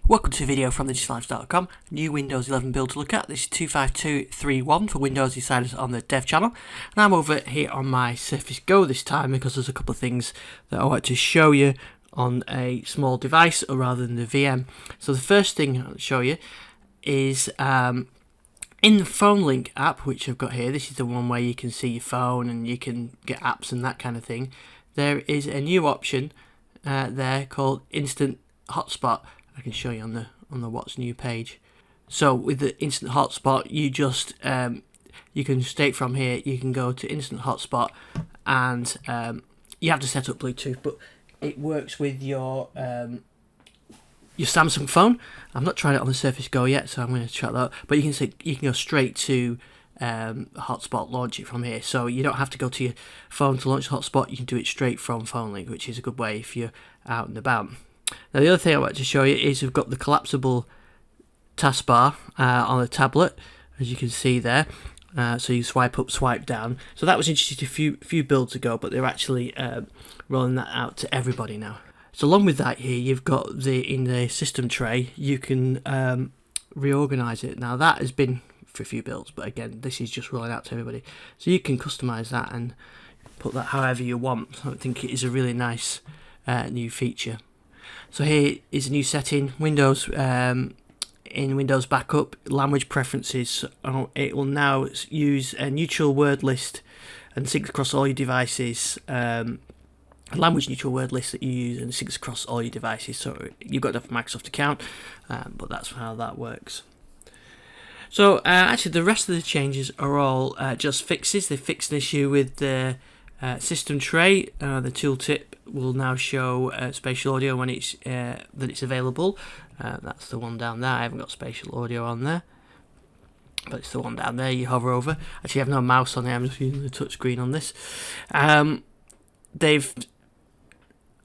Welcome to a video from thedigitallife.com. New Windows 11 build to look at. This is 25231 for Windows Insiders on the dev channel. And I'm over here on my Surface Go this time because there's a couple of things that I want to show you on a small device rather than the VM. So the first thing I'll show you is in the Phone Link app, which I've got here. This is the one where you can see your phone and you can get apps and that kind of thing. There is a new option there called Instant Hotspot. I can show you on the What's New page. So with the Instant Hotspot, you just you can straight from here. You can go to Instant Hotspot, and you have to set up Bluetooth, but it works with your Samsung phone. I've not tried it on the Surface Go yet, so I'm going to try that out. But you can go straight to Hotspot, launch it from here. So you don't have to go to your phone to launch the Hotspot. You can do it straight from Phone Link, which is a good way if you're out and about. Now the other thing I want to show you is we've got the collapsible taskbar on the tablet, as you can see there. So you swipe up, swipe down. So that was introduced a few builds ago, but they're actually rolling that out to everybody now. So along with that here, you've got in the system tray, you can reorganize it. Now that has been for a few builds, but again, this is just rolling out to everybody. So you can customize that and put that however you want. So I think it is a really nice new feature. So here is a new setting, Windows, in Windows Backup, language preferences. It will now use a neutral word list and syncs across all your devices, a language neutral word list that you use and syncs across all your devices. So you've got to have a Microsoft account, but that's how that works. So actually the rest of the changes are all just fixes. They fixed an issue with the system tray. The tooltip will now show spatial audio when it's that it's available. That's the one down there. I haven't got spatial audio on there, but it's the one down there. You hover over. Actually, I have no mouse on there. I'm just using the touchscreen on this. They've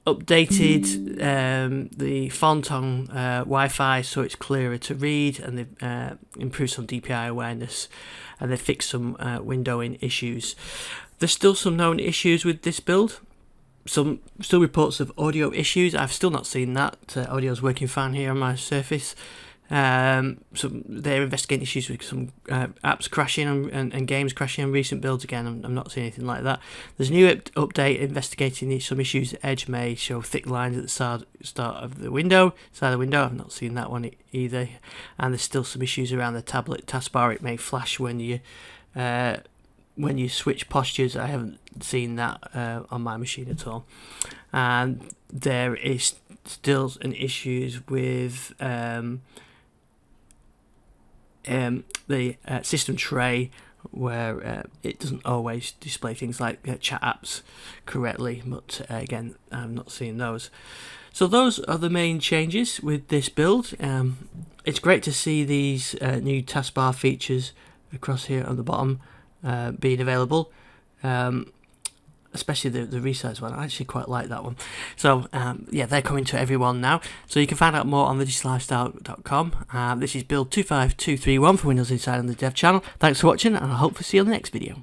updated the font on Wi-Fi so it's clearer to read, and they've improved some DPI awareness, and they've fixed some windowing issues. There's still some known issues with this build. Some still reports of audio issues. I've still not seen that. Audio's working fine here on my Surface. They're investigating issues with some apps crashing and games crashing on recent builds. Again, I'm not seeing anything like that. There's a new update investigating some issues. Edge may show thick lines at the start of the window, side of the window. I've not seen that one either. And there's still some issues around the tablet taskbar. It may flash when you switch postures. I haven't seen that on my machine at all. And there is still an issues with the system tray, where it doesn't always display things like chat apps correctly, but again, I'm not seeing those. So those are the main changes with this build. It's great to see these new taskbar features across here on the bottom being available, especially the resize one. I actually quite like that one. So yeah, they're coming to everyone now. So you can find out more on thedigitallife.com. This is build 25231 for Windows Insider on the dev channel. Thanks for watching, and I hope to see you on the next video.